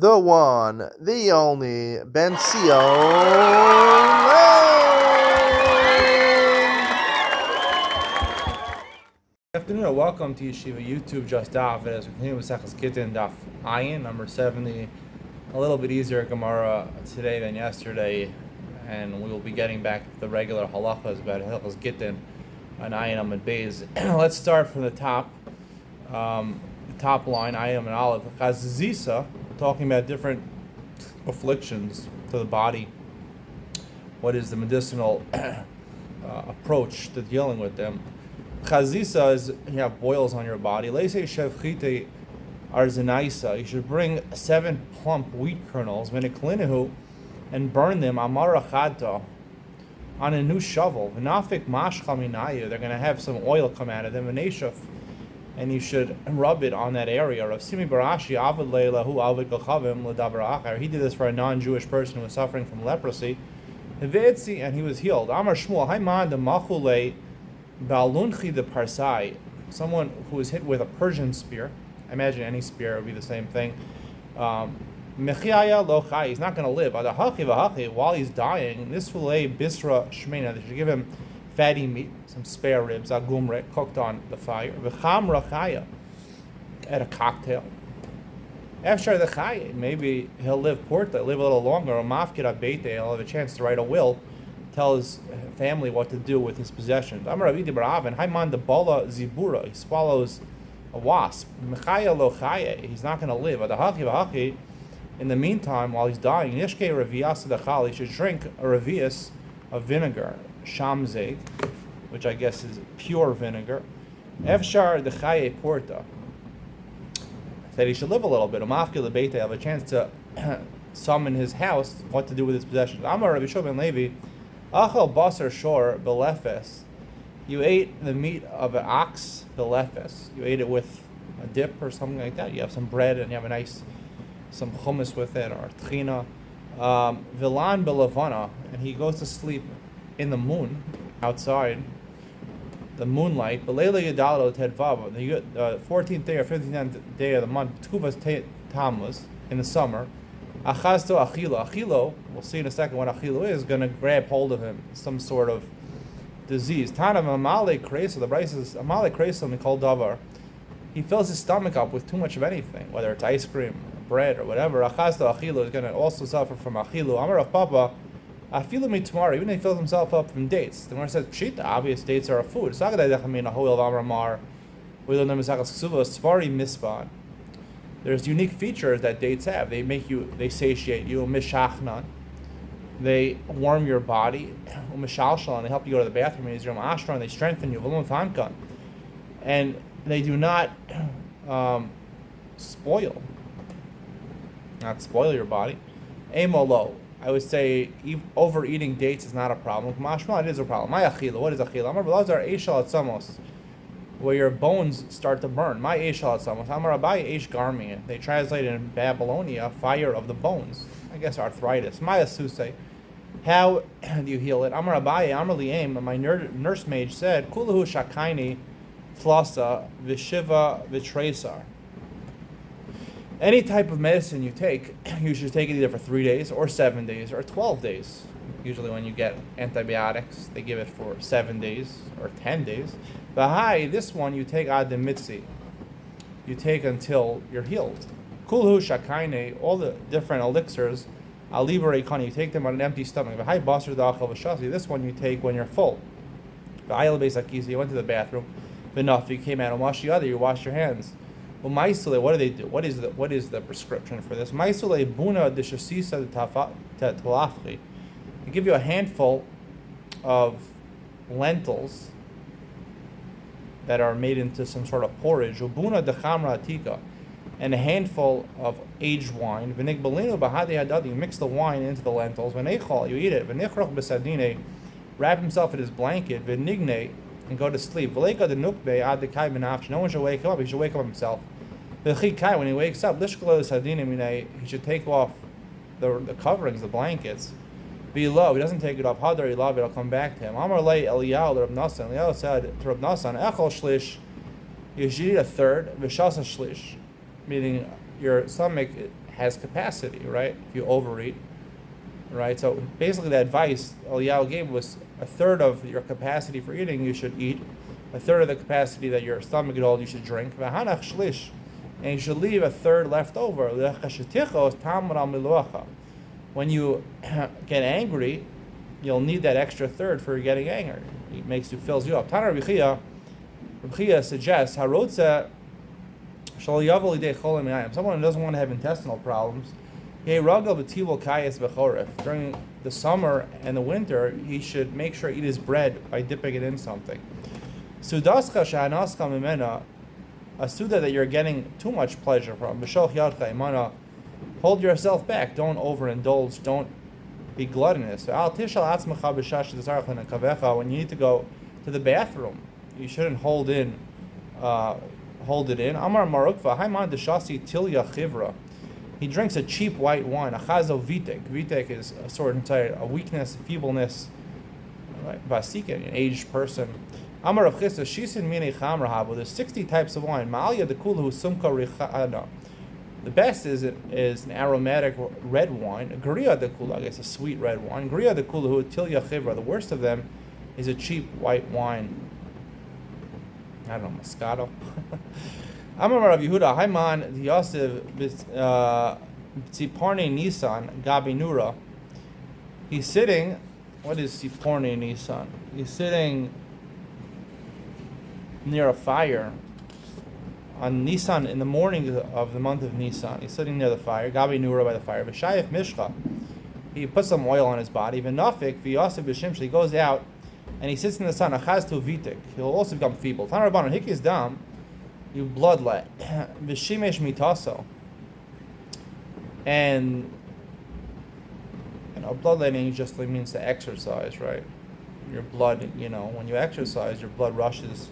the one, the only, Ben Sion. Good afternoon. Welcome to Yeshiva YouTube Just Daf. As we continue with Gittin Daf Ayin, number 70. A little bit easier Gemara today than yesterday, and we will be getting back to the regular halachas about halachas Gittin and Ayin Amud Beis. Let's start from the top. The top line, Ayin and Aleph. Chazisa, talking about different afflictions to the body. What is the medicinal approach to dealing with them? Chazisa is you have boils on your body. Leisei shevchite arzenaisa. You should bring 7 plump wheat kernels, v'niklinahu, and burn them amara chadta on a new shovel. V'nafik mashcha minayu. They're going to have some oil come out of them. V'neshaf, and you should rub it on that area. Rav Simi Barashi avad leilahu avad kachavim l'davar achar. He did this for a non-Jewish person who was suffering from leprosy. Hivitzi, and he was healed. Amar Shmuel hayman de machulei Balunchi the Parsai, someone who was hit with a Persian spear. I imagine any spear would be the same thing. Mechiaya lo chai, he's not going to live. While he's dying, this fillet bisra shmena, they should give him fatty meat, some spare ribs, agumre, cooked on the fire. V'cham rachaya, at a cocktail. After the chai, maybe he'll live a little longer. Or mafkid abeite, he'll have a chance to write a will, tell his family what to do with his possessions. Amar Ravidi Baravan, Haiman de Bala Zibura, he swallows a wasp. Mechaya lo chaya, he's not going to live. Adahachi v'hachi, in the meantime, while he's dying, Nishke Ravias Adachal, he should drink a Ravias of vinegar, Shamzeg, which I guess is pure vinegar. Efshar de Chaye Porta, that he should live a little bit. Umafki lebeite, have a chance to summon his house, what to do with his possessions. Amar Rabbi Shua ben Levi, Achel basar shor belefes. You ate the meat of an ox belefes. You ate it with a dip or something like that. You have some bread and you have some hummus with it, or tchina. Vilan belavana, and he goes to sleep in the moon, outside, the moonlight. Belela yadalo tedvava, the 14th day or 15th day of the month, Tkuvas Tammuz, in the summer. Achazto achilo. Achilo, we'll see in a second what achilo is, going to grab hold of him, some sort of disease. Tanav amale kreso, the Bryce says, amale kreso mikol davar. He fills his stomach up with too much of anything, whether it's ice cream, or bread, or whatever. Achazto achilo is going to also suffer from achilo. Amar of Papa, afilu mi tomorrow, even if he fills himself up from dates. The Gemara says, pshita, obvious dates are a food. Sagadai dechamina hoil of amar, we learn them in Sakas Ksuva, svari mispan. There's unique features that dates have. They satiate you, mishachnan. They warm your body, mishalshalan. They help you go to the bathroom. They strengthen you, and they do not spoil your body. Amolo, I would say overeating dates is not a problem. Mashma, it is a problem. My achila, what is achila? Amar b'lazar eishal atzamos, where your bones start to burn. My Eshal Tzamos, Amar Abai Esh Garmi. They translate it in Babylonia, fire of the bones. I guess arthritis. My Asuse. How do you heal it? Amar Abai, Amar Liam, my nursemaid said, Kuluhu Shakaini Flossa Vishiva Vitresar. Any type of medicine you take, you should take it either for 3 days, or 7 days, or 12 days. Usually when you get antibiotics, they give it for 7 days, or 10 days. Bahai, this one you take ad mitzi. You take until you're healed. Kulhu shakaine, all the different elixirs, alibere kani, you take them on an empty stomach. Bahai basar da'achal v'shasi, this one you take when you're full. Bahai lebeis you went to the bathroom. Enough, you came out and washed the other, you wash your hands. Well, maisule, what do they do? What is the prescription for this? Maisule buna deshasisa talafri. They give you a handful of lentils that are made into some sort of porridge, ubuna de chamra atika, and a handful of aged wine. V'nigbelinu b'hadi hadadi, you mix the wine into the lentils. V'neichal, you eat it. V'nichrach b'sadine, wrap himself in his blanket. V'nigne, and go to sleep. V'leika de nukbe ad dekai b'nafsh, no one should wake him up, he should wake up himself. V'chikai, when he wakes up, lishkalo sadine, he should take off the coverings, the blankets. Below, he doesn't take it off. Hadar ilav, it'll come back to him. Amar lei Eliyahu Rab Nasan. Eliyahu said to Rab Nasan, Echol shlish, you should eat a third. V'shasa shlish, meaning your stomach has capacity, right? If you overeat, right? So basically, the advice Eliyahu gave was a third of your capacity for eating you should eat, a third of the capacity that your stomach could hold you should drink, v'hanach shlish, and you should leave a third left over. When you get angry, you'll need that extra third for getting angry. It fills you up. Tana Rabbi Chia suggests harotza shal yavel idei cholim yayim. Someone who doesn't want to have intestinal problems, during the summer and the winter, he should make sure to eat his bread by dipping it in something. Sudascha shahanaska mimena, a suda that you're getting too much pleasure from. B'shoch yadcha imana, hold yourself back. Don't overindulge. Don't be gluttonous. Al tishal atzmacha b'shash tzarach lenakavecha. When you need to go to the bathroom, you shouldn't hold it in. Amar marukva haiman deshasi tilya chivra. He drinks a cheap white wine, a chazo vitek. Vitek is a sort of a weakness, feebleness, right? Vasikin, an aged person. Amar of Chisda, shisin mine chamrahabu. There's 60 types of wine. Ma'alya de kulu sumka richana. The best is an aromatic red wine. Gria de kulu, I guess a sweet red wine. Gria de kulu tilya chivra. The worst of them is a cheap white wine. I don't know, Moscato. Amar Rav Yehuda, Haiman Yosef Tziporne Nisan Gabi Nura. He's sitting. What is Tziporne Nisan? He's sitting near a fire on Nisan in the morning of the month of Nisan. He's sitting near the fire. Gabi Nura by the fire. V'shayef Mishcha. He puts some oil on his body. V'nafik V'yosef B'shimshli. He goes out and he sits in the sun. Achaz tu vitik. He'll also become feeble. Tanar Rabbanan Hikis Dam. You bloodlet, v'shimesh mitaso, and bloodletting just means to exercise, right? Your blood, when you exercise, your blood rushes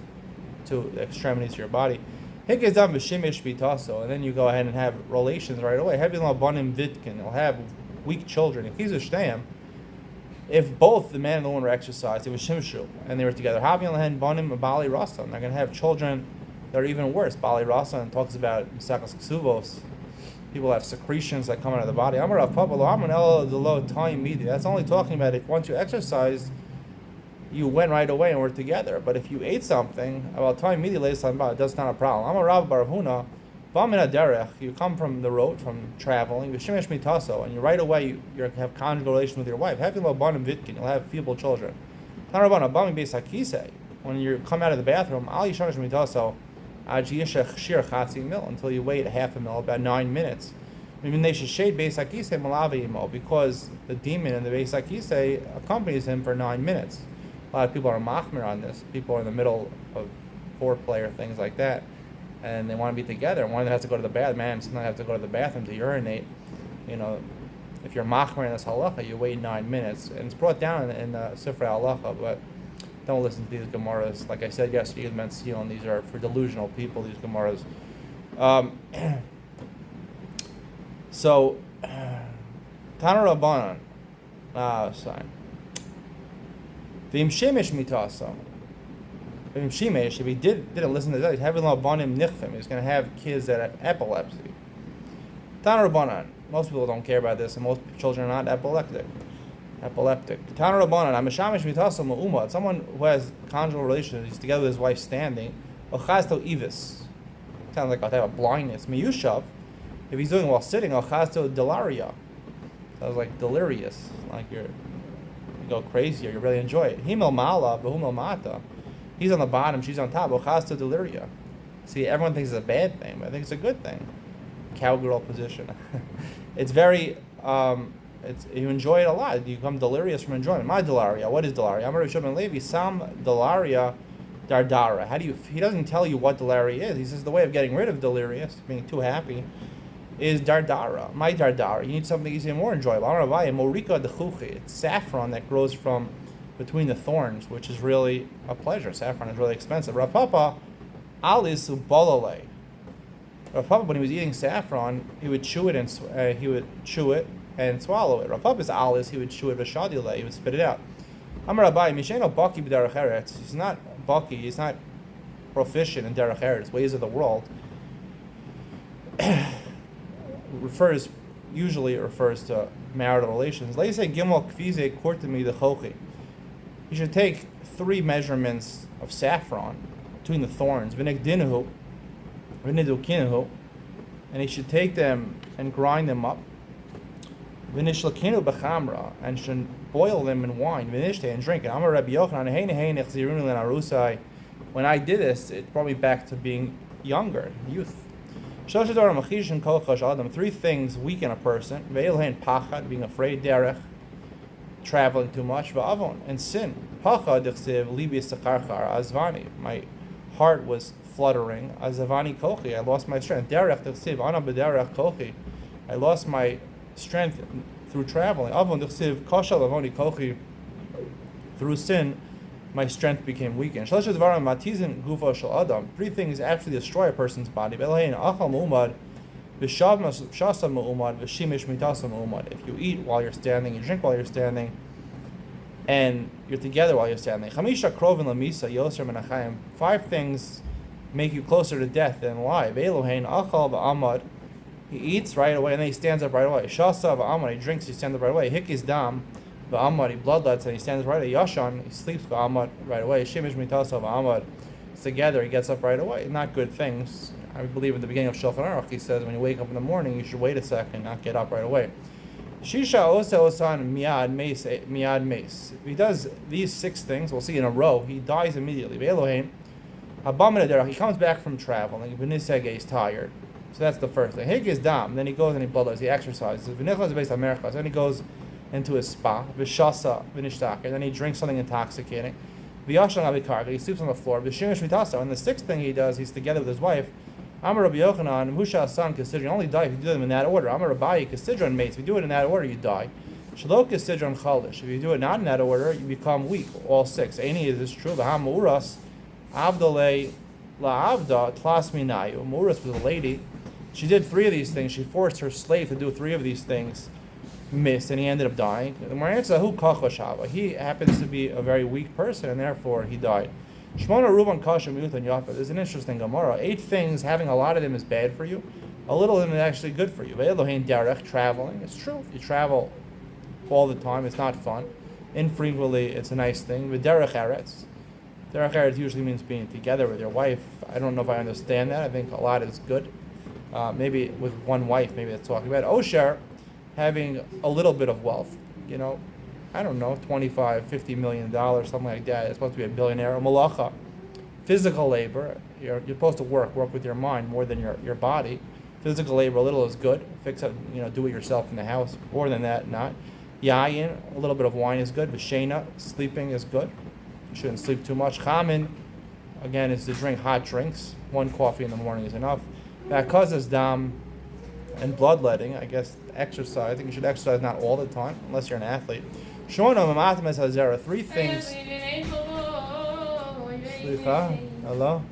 to the extremities of your body. Hikizam v'shimesh mitaso, and then you go ahead and have relations right away. Having labanim vitkin, you'll have weak children. If both the man and the woman were exercised, it was shimshu, and they were together. Having lahen banim bali rasam, they're going to have children. They're even worse. Bali Rasan talks about Misakas Ksuvos. People have secretions that come out of the body. That's only talking about if once you exercise, you went right away and were together. But if you ate something, about time immediately, that's not a problem. You come from the road, from traveling, and you right away you have conjugal relation with your wife. You'll have feeble children. When you come out of the bathroom, until you wait half a mil, about 9 minutes. Because the demon in the Beis HaKisei accompanies him for 9 minutes. A lot of people are machmir on this. People are in the middle of foreplay or things like that, and they want to be together. One of them has to go to the bathroom. Man, sometimes have to go to the bathroom to urinate. If you're machmir in this halacha, you wait 9 minutes. And it's brought down in Sifrei Halacha, but don't listen to these Gemaras. Like I said yesterday, and these are for delusional people, these Gemaras. So, Tana Rabbanan, sign. V'im shemesh mitasa. V'im shemesh, if he didn't listen to that, he's having labanim nichfim. He's going to have kids that have epilepsy. Tana Rabbanan, most people don't care about this, and most children are not epileptic. Tana Rabbanan, Amashamish mitasa ma'uma. Someone who has conjugal relations, he's together with his wife standing. Ochazto ivis. Sounds like a type of blindness. Miyushav. If he's doing it while sitting, ochazto delaria. Sounds like delirious, like you go crazy or you really enjoy it. Himel mala, v'humel mata. He's on the bottom, she's on top. Ochazto deliria. See, everyone thinks it's a bad thing, but I think it's a good thing. Cowgirl position. It's very. You enjoy it a lot. You become delirious from enjoyment. My delaria. What is delaria? Amar Rishon ben Levi. Sam delaria dardara. He doesn't tell you what delaria is. He says the way of getting rid of delirious, being too happy, is dardara. My dardara. You need something easier and more enjoyable. Amar Ravaya morika dechuchi. It's saffron that grows from between the thorns, which is really a pleasure. Saffron is really expensive. Rav Papa alis ubalale. Rav Papa, when he was eating saffron, he would chew it and swallow it. Rav Papa's alis, he would chew it v'shadile, he would spit it out. Amar Abai, Misheno Baki b'derech eretz. He's not Baki, he's not proficient in derech eretz, ways of the world. usually it refers to marital relations. Let's say Gimel Kvize Kurtami the Chochi. You should take 3 measurements of saffron between the thorns, Vinigdinuhu, Vinidukinahu, and he should take them and grind them up. Vinishlakinu b'chamra, and should boil them in wine, vinishte, and drink it. Amar Rabbi Yochanan, hey nehei nechziruni lenarusai. When I did this, it brought me back to being younger, youth. 3 things weaken a person. Ve'elhein pachad, being afraid, derech, traveling too much, va'avon, and sin. Pachad dechsev libi sakarchar azvani. My heart was fluttering. Azavani kochi, I lost my strength. Derech dechsev ana b'derech kochi, I lost my strength through traveling. Avon dechsev koshal avoni kochi, through sin my strength became weakened. 3 things actually destroy a person's body. If you eat while you're standing, you drink while you're standing, and you're together while you're standing. 5 things make you closer to death than alive. He eats right away and then he stands up right away. He drinks, he stands up right away. Hikis dam. V'amad, he bloodlets and he stands right away. Yashan, he sleeps v'amad right away. Shemish mitasa v'amad, it's together, he gets up right away. Not good things. I believe at the beginning of Shulchan Aruch, he says when you wake up in the morning, you should wait a second, not get up right away. Shisha ose osan miad meis. If he does these 6 things, we'll see in a row, he dies immediately. Ve'elohein, he comes back from traveling. V'nisege, he's tired. So that's the first thing. Hig is dam. Then he goes and he bloodlets, he exercises. V'nichlas based on merchas. Then he goes into his spa, v'shasa v'nishtaka, and then he drinks something intoxicating. V'yashan avikarga, he sleeps on the floor. V'shimish mitasa, and the 6th thing he does, he's together with his wife. Amar Rabbi Yochanan, Musha Asan Kisidron, only die if you do them in that order. Amar Rabbi Kisidron mates, if you do it in that order, you die. Shalok Kisidron Chalish, if you do it not in that order, you become weak. All 6. Any is this true. V'ham Uras, Avdale La'avda, Tlas Minayu. Uras was a lady. She did 3 of these things. She forced her slave to do 3 of these things. Missed, and he ended up dying. The answer who kachashava. He happens to be a very weak person, and therefore he died. Shmona ruban kasha miutan yafa. There's an interesting Gemara. 8 things, having a lot of them is bad for you. A little of them is actually good for you. Ve'elohein derech, traveling. It's true. If you travel all the time, it's not fun. Infrequently, it's a nice thing. V'derech eretz. Derech eretz usually means being together with your wife. I don't know if I understand that. I think a lot is good. Maybe with one wife, maybe that's talking about Osher. Having a little bit of wealth, I don't know, $25-50 million, something like that. It's supposed to be a billionaire. Malacha, physical labor. You're supposed to work with your mind more than your body. Physical labor, a little is good. Fix it, do it yourself in the house. More than that, not. Yayin, a little bit of wine is good. V'shena, sleeping is good. You shouldn't sleep too much. Chamin, again, is to drink hot drinks. 1 coffee in the morning is enough. V'akazas dam, and bloodletting, I guess exercise. I think you should exercise not all the time, unless you're an athlete. Shona mamatemes hazera. 3 things. Hello?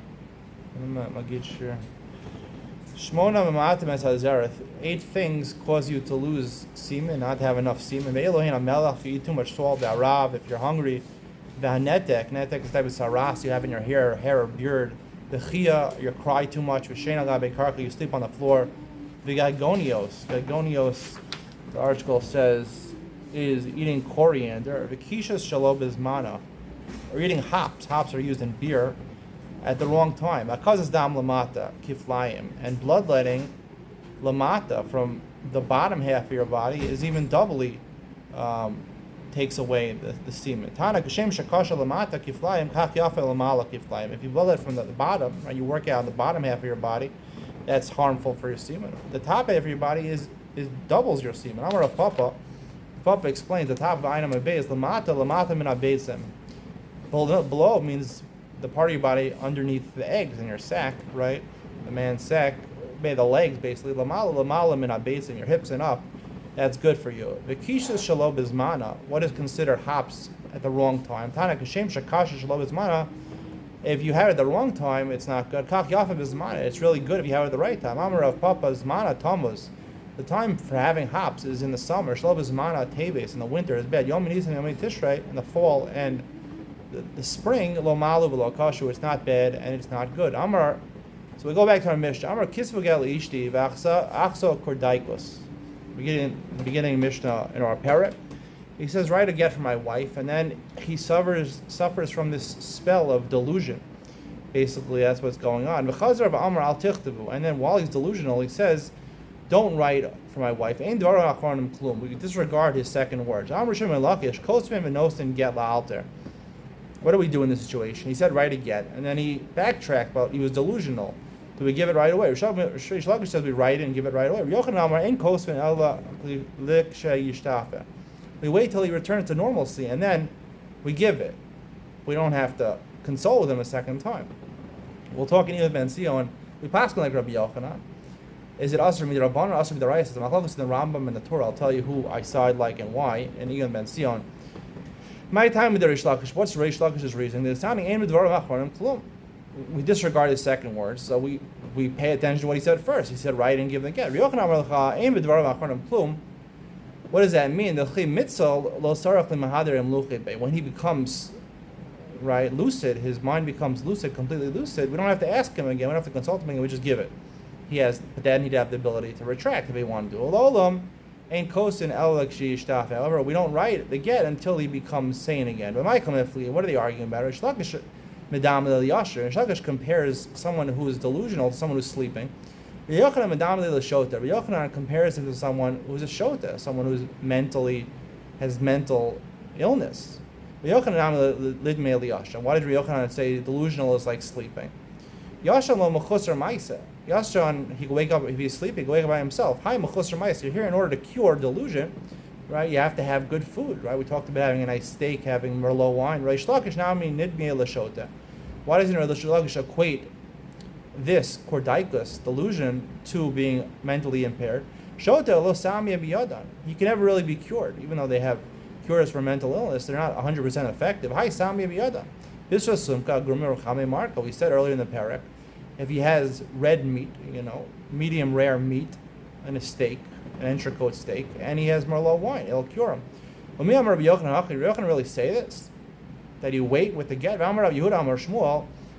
Shmona mamatemes hazera. 8 things cause you to lose semen, not have enough semen. Ve'elohein hamelach, if you eat too much salt. Ve'arav, if you're hungry. Ve'hanetek, netek is the type of saras you have in your hair or beard. Ve'chia, you cry too much. Ve'shena gabe karka, you sleep on the floor. Vigagonios, the article says, is eating coriander. Vikishas shalob mana, or eating hops. Hops are used in beer at the wrong time. Akazas dam lamata kiflayim, and bloodletting lamata from the bottom half of your body is even doubly takes away the semen. Tana kashem shakasha lamata kiflayim kach yafa lamala kiflayim. If you bloodlet from the bottom, and you work out on the bottom half of your body, that's harmful for your semen. The top half of your body is doubles your semen. Amar of Papa explains the top of Ainam Abay is lamata min abeizem. Below means the part of your body underneath the eggs in your sack, right? The man's sack, the legs basically. Lamala min abeizem, your hips and up. That's good for you. Vikishas shalob izmana. What is considered hops at the wrong time? Tana kashem shakasha shalob izmana. If you have it at the wrong time, it's not good. Kach yafav izmana. It's really good if you have it at the right time. Amar of Papa izmana tamuz. The time for having hops is in the summer. Shlob izmana teves. In the winter is bad. Yomi nisan yomi tishrei. In the fall and the spring, lo malu v'lo kashu. It's not bad and it's not good. Amar So we go back to our Mishnah. Amar kisvugel ishti v'achsa kordaikos. Beginning Mishnah in our parak. He says, write a get for my wife, and then he suffers from this spell of delusion. Basically, that's what's going on. And then while he's delusional, he says, don't write for my wife. We disregard his second words. What do we do in this situation? He said, write a get, and then he backtracked, but he was delusional. Do we give it right away? Rish Lakish says we write it and give it right away. We wait till he returns to normalcy, and then we give it. We don't have to console with him a second time. We'll talk in either Ben Sio, and we pass like Rabbi Yochanan. Is it Asr Midrabban or Asr Midarayis? The Machlokes in the Rambam and the Torah. I'll tell you who I side like and why. And Ian Ben Sion. My time with the Rish Lakish. What's Rish Lakish's reason? The sounding aim of the we disregard his second words, so we pay attention to what he said first. He said, write and give the get. What does that mean? When he becomes lucid, his mind becomes lucid, completely lucid. We don't have to ask him again. We don't have to consult him again. We just give it. But then he'd have the ability to retract if he wanted to. However, we don't write the get until he becomes sane again. But what are they arguing about? Rish Lakish compares someone who is delusional to someone who's sleeping. Yochanan compares him to someone who's a shota, someone who's has mental illness. Why did Yochanan say delusional is like sleeping? Yashan, he can wake up, if he's sleeping, he can wake up by himself. You're here in order to cure delusion, right? You have to have good food, right? We talked about having a nice steak, having Merlot wine. Why doesn't Rish Lakish equate this kordaikus, delusion, to being mentally impaired? He can never really be cured, even though they have cures for mental illness. They're not 100% effective. We said earlier in the parak, if he has red meat, medium rare meat, and a steak, an entrecote steak, and he has Merlot wine, it'll cure him. Rabbi Yochanan really say this? That you wait with the get?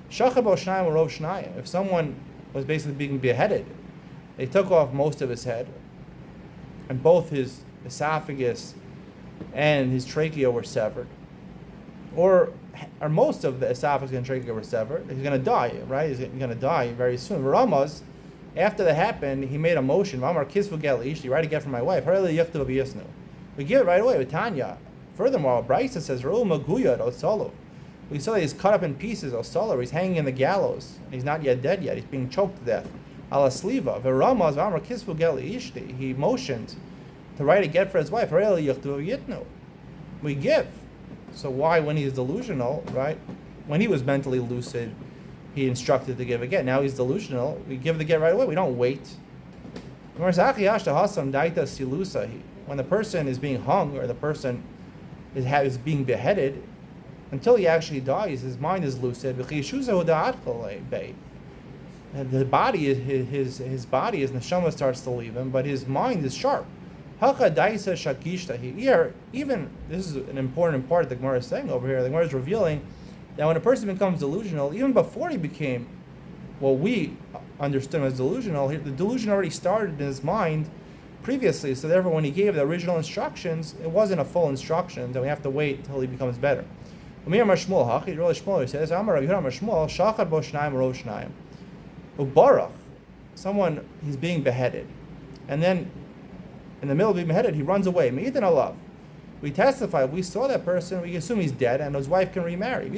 If someone was basically being beheaded, they took off most of his head, and both his esophagus and his trachea were severed, or most of the esophagus and trachea were severed, he's going to die, right? He's going to die very soon. Ramaz, after that happened, he made a motion. Write a get for my wife. We give it right away with Tanya. Furthermore, Brisa says, we saw that he's cut up in pieces, he's hanging in the gallows. He's not yet dead yet. He's being choked to death. He motioned to write a get for his wife. We give. So why, when he's delusional, right? When he was mentally lucid, he instructed to give a get. Now he's delusional. We give the get right away. We don't wait. When the person is being hung or the person is being beheaded, until he actually dies, his mind is lucid. The body is his body, his neshama starts to leave him, but his mind is sharp. Here, even this is an important part the Gemara is saying over here. The Gemara is revealing that when a person becomes delusional, even before he became what we understood as delusional, the delusion already started in his mind previously. So therefore, when he gave the original instructions, it wasn't a full instruction, and we have to wait till he becomes better. He says, someone, he's being beheaded, and then in the middle of being beheaded, he runs away. We testify, if we saw that person, we assume he's dead, and his wife can remarry. If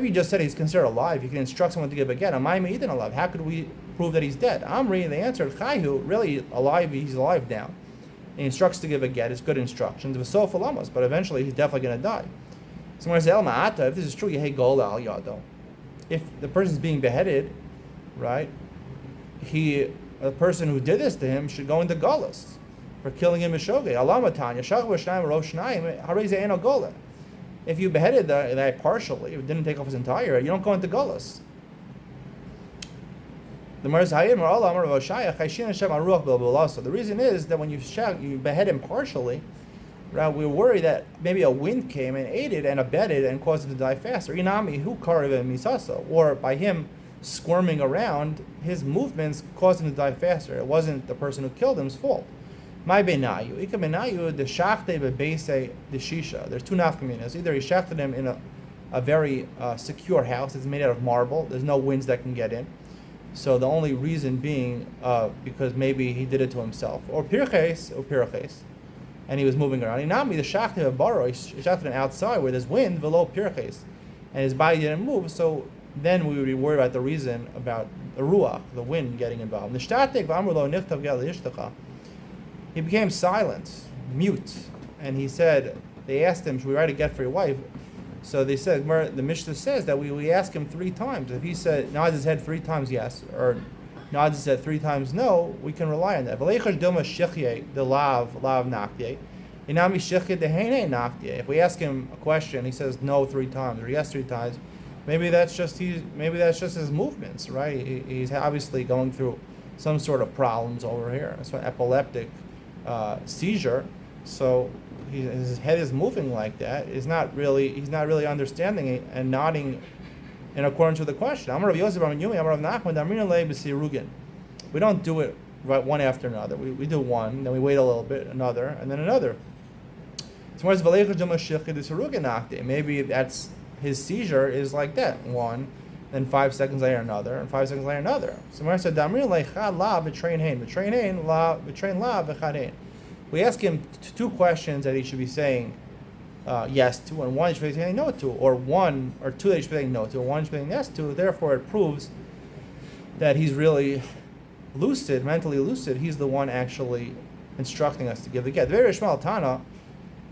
you just said he's considered alive, you can instruct someone to give a get. How could we prove that he's dead? Amri, the answer, Chayu, really alive, he's alive now. And he instructs to give a get, it's good instructions. But eventually he's definitely going to die. Someone says, if this is true, if the person's being beheaded, right, the person who did this to him should go into Galus for killing him Mishogei. If you beheaded the guy partially, it didn't take off his entire head, you don't go into Galus. The reason is that when you behead him partially, right, we're worried that maybe a wind came and ate it and abetted and caused it to die faster. Inami, who misasa, or by him squirming around, his movements caused him to die faster. It wasn't the person who killed him's fault. My benayu, ika benayu, the shachte bebeise the shisha. There's two nafkaminas. Either he shafted him in a very secure house. It's made out of marble. There's no winds that can get in. So the only reason being because maybe he did it to himself. Or pirches, and he was moving around. Inami, the shachte bebaro, he shafted him outside where there's wind, velo pirches, and his body didn't move. So then we would be worried about the reason about the ruach, the wind getting involved. He became silent, mute, and he said, they asked him, should we write a get for your wife? So they said, the Mishnah says that we ask him 3 times. If he said, nods his head 3 times yes, or nods his head 3 times no, we can rely on that. If we ask him a question, he says no 3 times, or yes 3 times, maybe that's just his movements, right? He's obviously going through some sort of problems over here. It's an epileptic seizure, so his head is moving like that. He's not really understanding it and nodding in accordance with the question. We don't do it right one after another. We do one, then we wait a little bit, another, and then another. Maybe that's his seizure is like that. One, then 5 seconds later another, and 5 seconds later another. So Gemara said, we ask him 2 questions that he should be saying yes to, and 1 he should be saying no to, or 1 or 2 that he should be saying no to, and 1 he should be saying yes to. Therefore, it proves that he's really lucid, mentally lucid. He's the one actually instructing us to give the get. The very Shmuel Tana,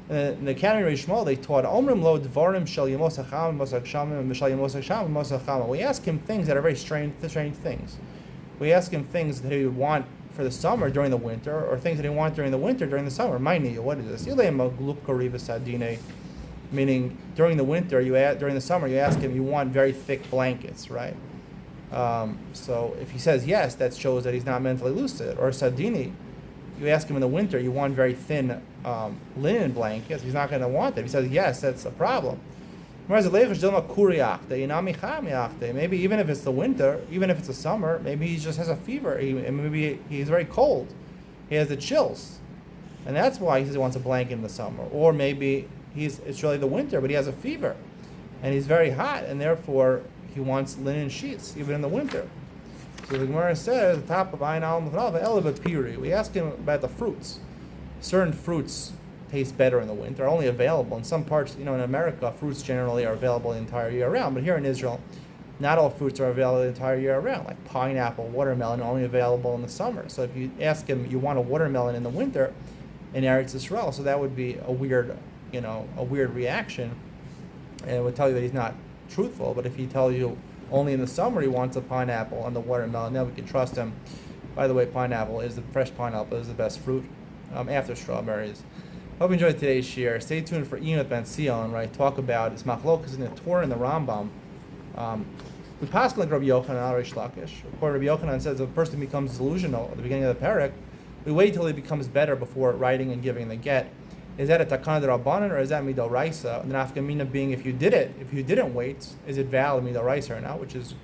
in the Academy of Shmuel, they taught Omrim lo dvarim shel yemos hacham mosach shamim v'shel yemos hasham mosach chama. We ask him things that are very strange things. We ask him things that he would want for the summer during the winter, or things that he wants during the winter during the summer. What is this? Meaning during the winter, during the summer, you ask him, you want very thick blankets, right? So if he says yes, that shows that he's not mentally lucid. Or sadini, you ask him in the winter, you want very thin linen blankets. He's not going to want that. If he says yes, that's a problem. Maybe even if it's the winter, even if it's the summer, maybe he just has a fever. Maybe he's very cold. He has the chills, and that's why he says he wants a blanket in the summer. Or maybe it's really the winter, but he has a fever, and he's very hot, and therefore he wants linen sheets even in the winter. So the Gemara says at the top of Ayin Al Mufnal Piri. We ask him about the fruits. Certain fruits taste better in the winter, are only available in some parts. In America, fruits generally are available the entire year round, but here in Israel, not all fruits are available the entire year round. Like pineapple, watermelon, are only available in the summer. So if you ask him, you want a watermelon in the winter in Eretz Yisrael, so that would be a weird reaction, and it would tell you that he's not truthful. But if he tells you only in the summer he wants a pineapple and the watermelon, then we can trust him. By the way, fresh pineapple is the best fruit after strawberries. Hope you enjoyed today's share. Stay tuned for Ian with Ben Sion, where I talk about his machlokas in the Torah and the Rambam. We pass like Rabbi Yochanan and Rish Lakish. Rabbi Yochanan says if a person becomes delusional at the beginning of the parak, we wait till he becomes better before writing and giving the get. Is that a takana d'Rabbanan or is that midoraisa? And the nafkamina being if you didn't wait, is it valid midoraisa or not? Which is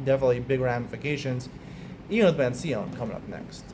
definitely big ramifications. Ian with Ben Sion coming up next.